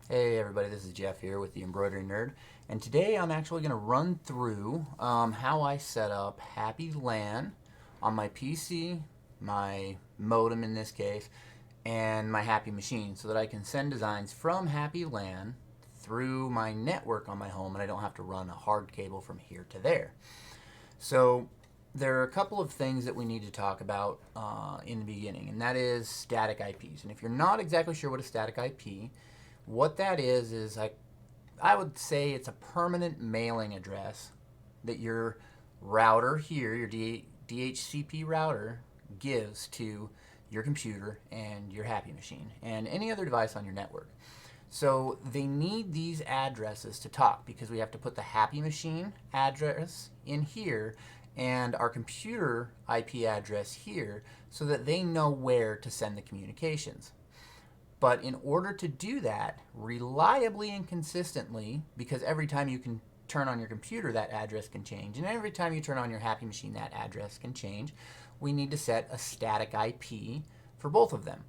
Hey everybody, this is Jeff here with the Embroidery Nerd, and today I'm actually going to run through how I set up Happy Lan on my PC, my modem in this case, and my Happy machine so that I can send designs from Happy Lan through my network on my home and I don't have to run a hard cable from here to there. So there are a couple of things that we need to talk about in the beginning, and that is static IPs. And if you're not exactly sure what a static IP, what that is I would say it's a permanent mailing address that your router here, your DHCP router, gives to your computer and your Happy machine and any other device on your network. So they need these addresses to talk because we have to put the Happy machine address in here and our computer IP address here so that they know where to send the communications. But in order to do that reliably and consistently, because every time you can turn on your computer, that address can change, and every time you turn on your Happy machine, that address can change, we need to set a static IP for both of them.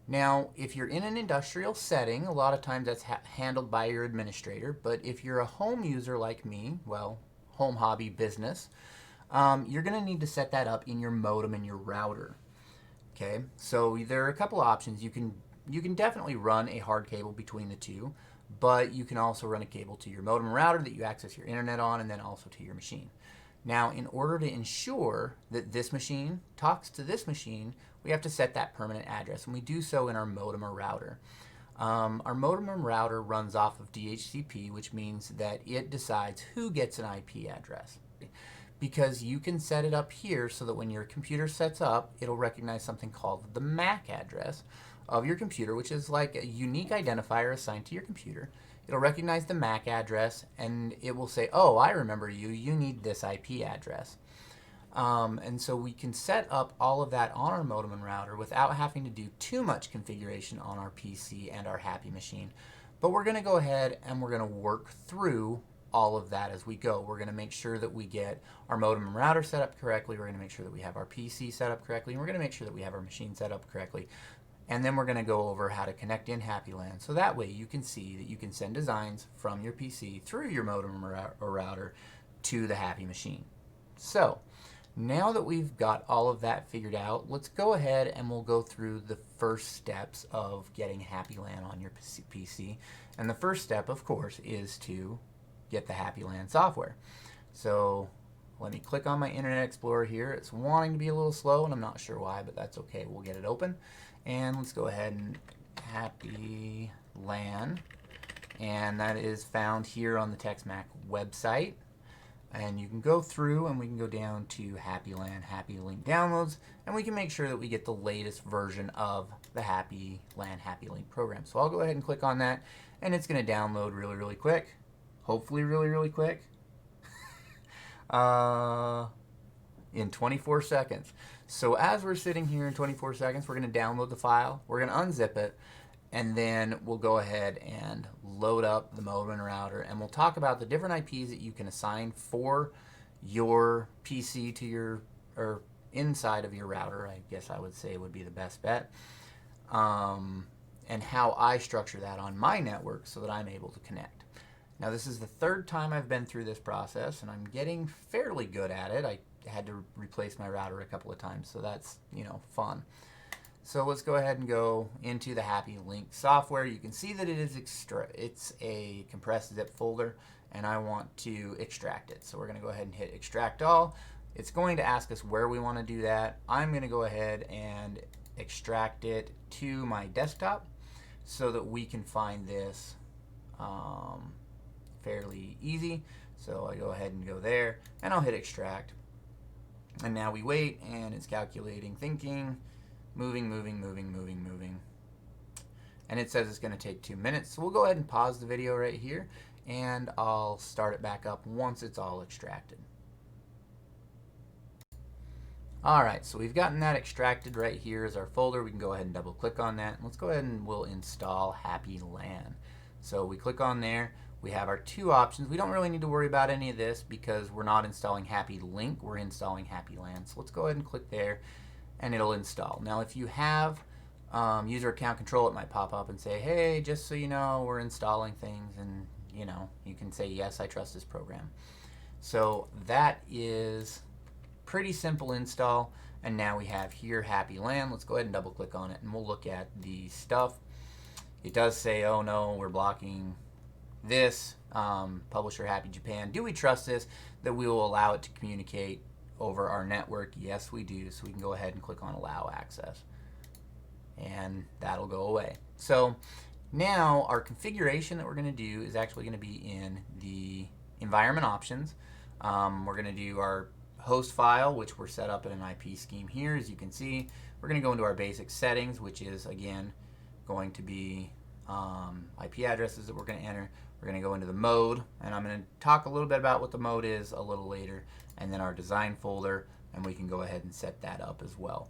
Now, if you're in an industrial setting, a lot of times that's handled by your administrator, but if you're a home user like me, well, home hobby business, you're going to need to set that up in your modem and your router. Okay, so there are a couple options. You can definitely run a hard cable between the two, but you can also run a cable to your modem router that you access your internet on and then also to your machine. Now, in order to ensure that this machine talks to this machine, we have to set that permanent address, and we do so in our modem or router. Our modem and router runs off of DHCP, which means that it decides who gets an IP address. Because you can set it up here so that when your computer sets up, it'll recognize something called the MAC address of your computer, which is like a unique identifier assigned to your computer. It'll recognize the MAC address and it will say, oh, I remember you, you need this IP address. And so we can set up all of that on our modem and router without having to do too much configuration on our PC and our Happy machine. But we're going to go ahead and we're going to work through all of that as we go. We're going to make sure that we get our modem and router set up correctly. We're going to make sure that we have our PC set up correctly. And we're going to make sure that we have our machine set up correctly. And then we're going to go over how to connect in Happy Lan. So that way you can see that you can send designs from your PC through your modem or router to the Happy machine. So now that we've got all of that figured out, let's go ahead and we'll go through the first steps of getting Happy Lan on your PC. And the first step, of course, is to get the Happy Lan software. So let me click on my Internet Explorer here. It's wanting to be a little slow, and I'm not sure why, but that's okay. We'll get it open. And let's go ahead and Happy Lan. And that is found here on the TexMac website. And you can go through and we can go down to Happy Lan, Happy Link downloads, and we can make sure that we get the latest version of the Happy Lan, Happy Link program. So I'll go ahead and click on that, and it's going to download really, really quick. Hopefully really, really quick. In 24 seconds. So as we're sitting here in 24 seconds, we're going to download the file, we're going to unzip it, and then we'll go ahead and load up the modem and router, and we'll talk about the different IPs that you can assign for your PC to your, or inside of your router, I guess I would say would be the best bet, and how I structure that on my network so that I'm able to connect. Now this is the third time I've been through this process, and I'm getting fairly good at it. I had to replace my router a couple of times, so that's, fun. So let's go ahead and go into the Happy Link software. You can see that it's a compressed zip folder, and I want to extract it. So we're going to go ahead and hit extract all. It's going to ask us where we want to do that. I'm going to go ahead and extract it to my desktop so that we can find this fairly easy. So I go ahead and go there, and I'll hit extract. And now we wait, and it's calculating, thinking, moving. And it says it's going to take 2 minutes. So we'll go ahead and pause the video right here, and I'll start it back up once it's all extracted. Alright, so we've gotten that extracted. Right here is our folder. We can go ahead and double click on that. Let's go ahead and we'll install Happy Lan. So we click on there. We have our two options. We don't really need to worry about any of this because we're not installing Happy Link, we're installing Happy Lan. So let's go ahead and click there, and it'll install. Now if you have user account control, it might pop up and say, hey, just so you know, we're installing things, and you know, you can say, yes, I trust this program. So that is pretty simple install. And now we have here Happy Lan. Let's go ahead and double click on it and we'll look at the stuff. It does say, oh no, we're blocking this. Publisher Happy Japan. Do we trust this? That we will allow it to communicate over our network? Yes, we do. So we can go ahead and click on allow access. And that'll go away. So now our configuration that we're going to do is actually going to be in the environment options. We're going to do our host file, which we're set up in an IP scheme here. As you can see, we're going to go into our basic settings, which is again going to be IP addresses that we're going to enter. We're going to go into the mode, and I'm going to talk a little bit about what the mode is a little later, and then our design folder, and we can go ahead and set that up as well.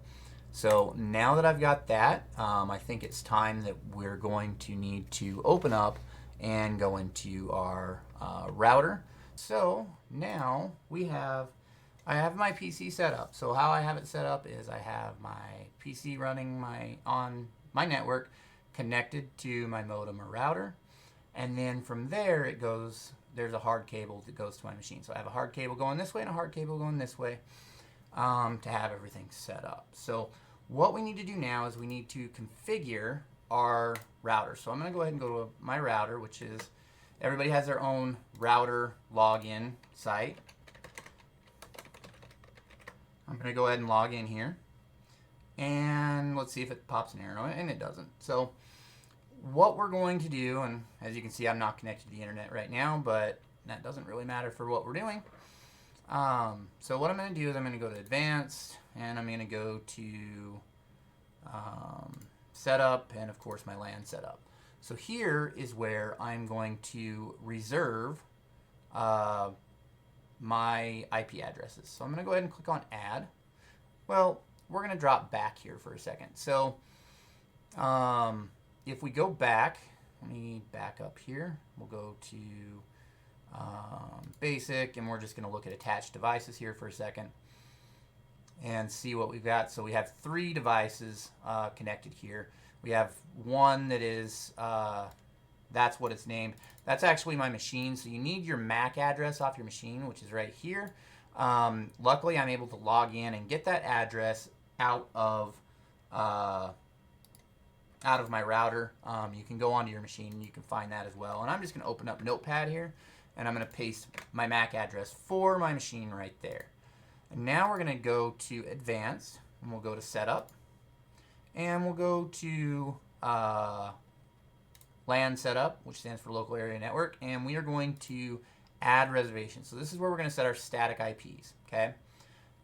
So now that I've got that, I think it's time that we're going to need to open up and go into our router. So now I have my PC set up. So how I have it set up is I have my PC running on my network connected to my modem or router. And then from there there's a hard cable that goes to my machine. So I have a hard cable going this way and a hard cable going this way to have everything set up. So what we need to do now is we need to configure our router. So I'm going to go ahead and go to my router, which is, everybody has their own router login site. I'm going to go ahead and log in here. And let's see if it pops an arrow, and it doesn't. So what we're going to do, and as you can see, I'm not connected to the internet right now, but that doesn't really matter for what we're doing. So what I'm going to do is I'm going to go to advanced, and I'm going to go to setup, and of course my LAN setup. So here is where I'm going to reserve my IP addresses. So I'm going to go ahead and click on add. Well, we're going to drop back here for a second. So if we go back, let me back up here. We'll go to basic, and we're just going to look at attached devices here for a second and see what we've got. So we have 3 devices connected here. We have one that is, that's what it's named. That's actually my machine. So you need your MAC address off your machine, which is right here. Luckily, I'm able to log in and get that address out of my router. You can go onto your machine and you can find that as well. And I'm just going to open up Notepad here, and I'm going to paste my MAC address for my machine right there. And now we're going to go to advanced, and we'll go to setup, and we'll go to LAN setup, which stands for local area network, and we are going to add reservations. So this is where we're going to set our static IPs. Okay.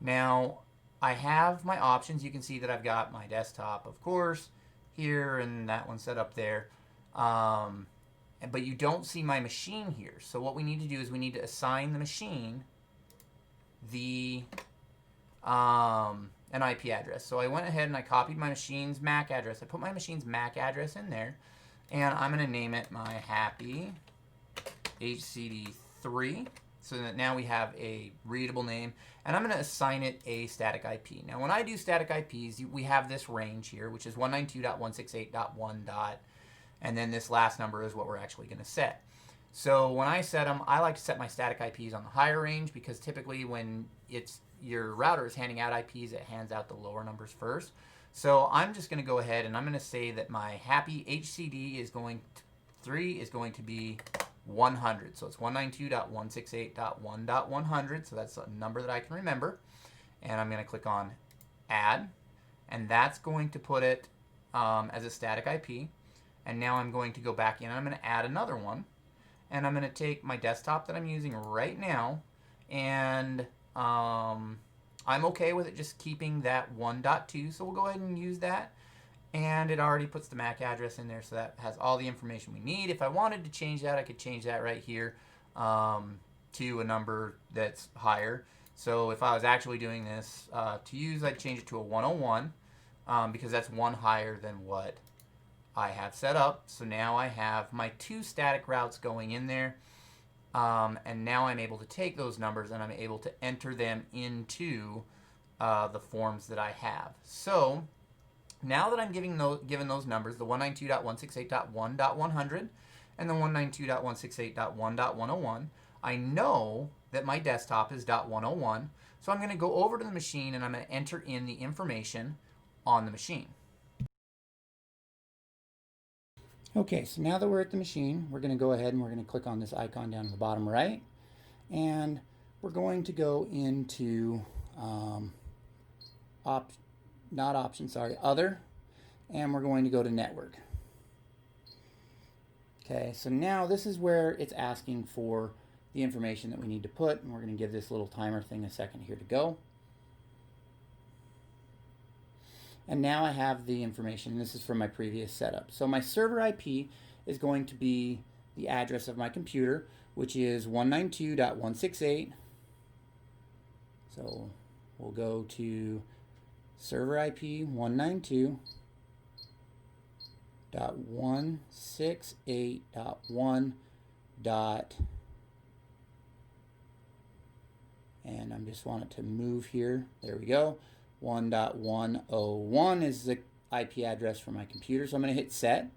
Now I have my options. You can see that I've got my desktop, of course, here, and that one set up there. But you don't see my machine here. So what we need to do is we need to assign the machine an IP address. So I went ahead and I copied my machine's MAC address. I put my machine's MAC address in there, and I'm going to name it my Happy HCD3, so that now we have a readable name, and I'm going to assign it a static IP. Now when I do static IPs, we have this range here, which is 192.168.1. And then this last number is what we're actually going to set. So when I set them, I like to set my static IPs on the higher range, because typically when your router is handing out IPs, it hands out the lower numbers first. So I'm just going to go ahead and I'm going to say that my Happy HCD is going to be 100. So it's 192.168.1.100. So that's a number that I can remember. And I'm going to click on add, and that's going to put it as a static IP. And now I'm going to go back in and I'm going to add another one. And I'm going to take my desktop that I'm using right now, and I'm okay with it just keeping that 1.2. So we'll go ahead and use that. And it already puts the MAC address in there, so that has all the information we need. If I wanted to change that, I could change that right here to a number that's higher. So if I was actually doing this to use, I'd change it to a 101 because that's one higher than what I have set up. So now I have my 2 static routes going in there, and now I'm able to take those numbers and I'm able to enter them into the forms that I have. So Now that I'm given those numbers, the 192.168.1.100 and the 192.168.1.101, I know that my desktop is .101, so I'm going to go over to the machine and I'm going to enter in the information on the machine. Okay, so now that we're at the machine, we're going to go ahead and we're going to click on this icon down in the bottom right, and we're going to go into other, and we're going to go to network. Okay, so now this is where it's asking for the information that we need to put, and we're going to give this little timer thing a second here to go. And now I have the information. This is from my previous setup. So my server IP is going to be the address of my computer, which is 192.168. So we'll go to server IP 192.168.1. And I just want it to move here. There we go. 1.101 is the IP address for my computer, so I'm going to hit set.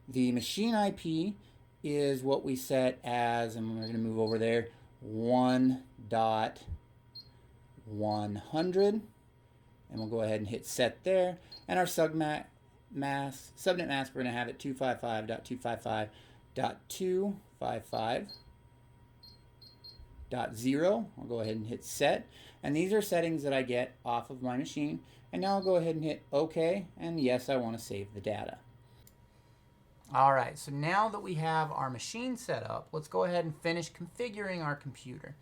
The machine IP is what we set as, and we're going to move over there, 1.100, and we'll go ahead and hit set there. And our subnet mask, we're going to have it 255.255.255.0. I'll go ahead and hit set, and these are settings that I get off of my machine. And now I'll go ahead and hit OK, and yes, I want to save the data. Alright, so now that we have our machine set up, let's go ahead and finish configuring our computer.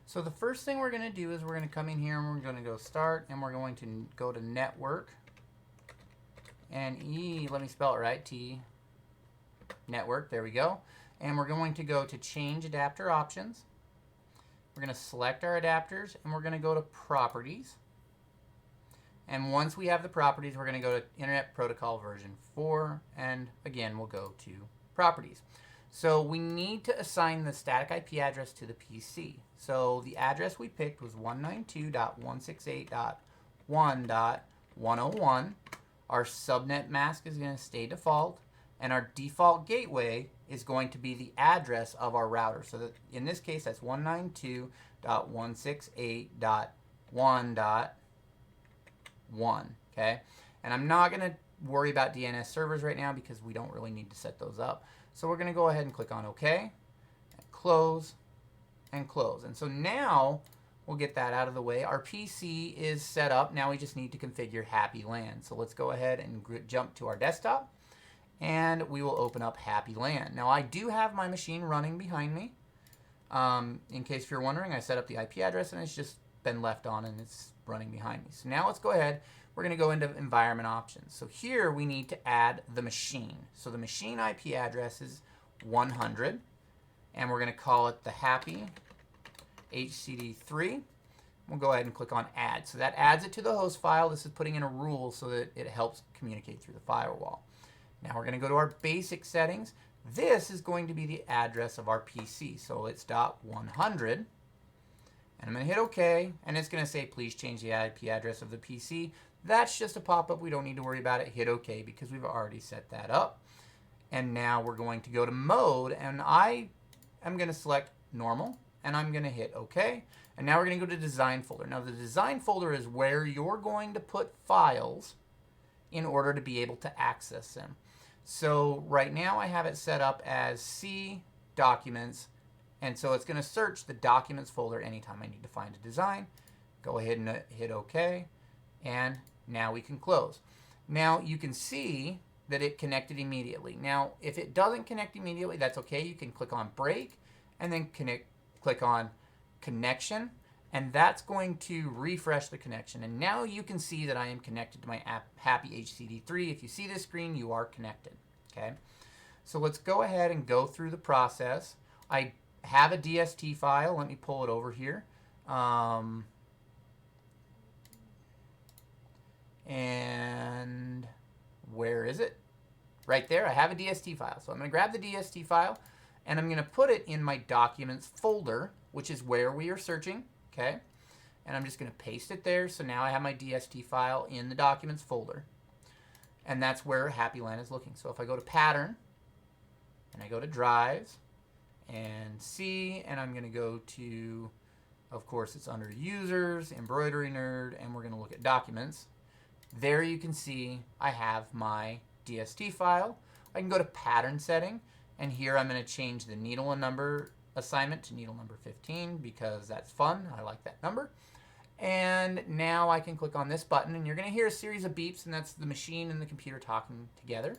So the first thing we're going to do is we're going to come in here and we're going to go start, and we're going to go to network, and let me spell it right, T, network, there we go. And we're going to go to change adapter options. We're going to select our adapters, and we're going to go to properties. And once we have the properties, we're going to go to Internet Protocol version 4, and again, we'll go to properties. So we need to assign the static IP address to the PC. So the address we picked was 192.168.1.101. Our subnet mask is going to stay default, and our default gateway is going to be the address of our router. So that in this case, that's 192.168.1.1. Okay, and I'm not going to worry about DNS servers right now because we don't really need to set those up. So we're going to go ahead and click on OK, and close, and close. And so now we'll get that out of the way. Our PC is set up. Now we just need to configure Happy Lan. So let's go ahead and jump to our desktop, and we will open up Happy Lan. Now I do have my machine running behind me. In case you're wondering, I set up the IP address and it's just been left on and it's running behind me. So now let's go ahead. We're going to go into environment options. So here we need to add the machine. So the machine IP address is 100, and we're going to call it the Happy HCD3. We'll go ahead and click on add. So that adds it to the host file. This is putting in a rule so that it helps communicate through the firewall. Now we're going to go to our basic settings. This is going to be the address of our PC. So it's .100. And I'm going to hit OK. And it's going to say, please change the IP address of the PC. That's just a pop-up. We don't need to worry about it. Hit OK because we've already set that up. And now we're going to go to mode. And I am going to select normal. And I'm going to hit OK. And now we're going to go to design folder. Now the design folder is where you're going to put files in order to be able to access them. So right now I have it set up as C documents, and so it's going to search the documents folder anytime I need to find a design. Go ahead and hit OK, and now we can close. Now you can see that it connected immediately. Now if it doesn't connect immediately, that's okay. You can click on break and then click on connection, and that's going to refresh the connection. And now you can see that I am connected to my Happy HCD3. If you see this screen, you are connected. Okay, so let's go ahead and go through the process. I have a DST file. Let me pull it over here. And where is it? Right there. I have a DST file. So I'm going to grab the DST file, and I'm going to put it in my documents folder, which is where we are searching. Okay, and I'm just going to paste it there. So now I have my DST file in the documents folder. and that's where Happy Lan is looking. So if I go to Pattern, and I go to Drives, and C, and I'm going to go to, of course, it's under Users, Embroidery Nerd, and we're going to look at Documents. There you can see I have my DST file. I can go to Pattern Setting, and here I'm going to change the needle and number assignment to needle number 15 because that's fun. I like that number. And now I can click on this button, and you're going to hear a series of beeps, and that's the machine and the computer talking together.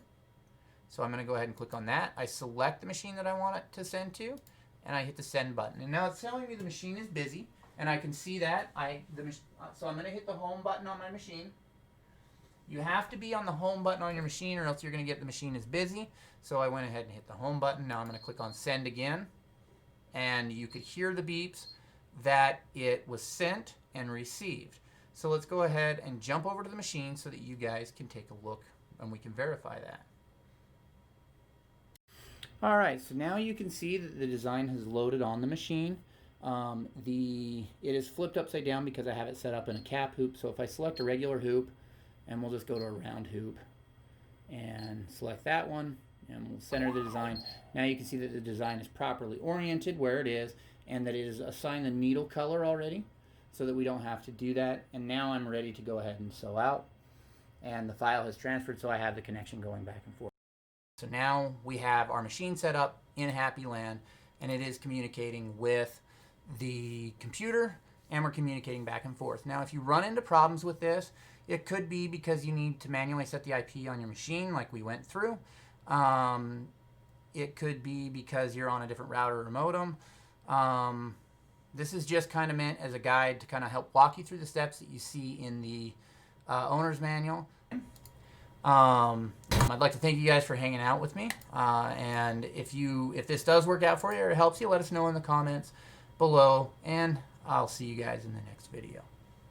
So I'm going to go ahead and click on that. I select the machine that I want it to send to, and I hit the send button. And now it's telling me the machine is busy, and I can see that. So I'm going to hit the home button on my machine. You have to be on the home button on your machine, or else you're going to get the machine is busy. So I went ahead and hit the home button. Now I'm going to click on send again, and you could hear the beeps that it was sent and received. So let's go ahead and jump over to the machine so that you guys can take a look and we can verify that. All right, so now you can see that the design has loaded on the machine. It is flipped upside down because I have it set up in a cap hoop. So if I select a regular hoop, and we'll just go to a round hoop and select that one, and we'll center the design. Now you can see that the design is properly oriented where it is, and that it is assigned the needle color already, so that we don't have to do that. And now I'm ready to go ahead and sew out, and the file has transferred, so I have the connection going back and forth. So now we have our machine set up in Happy Lan, and it is communicating with the computer, and we're communicating back and forth. Now if you run into problems with this, it could be because you need to manually set the IP on your machine like we went through. It could be because you're on a different router or modem. This is just kind of meant as a guide to kind of help walk you through the steps that you see in the owner's manual. I'd like to thank you guys for hanging out with me. And if this does work out for you or it helps you, let us know in the comments below. And I'll see you guys in the next video.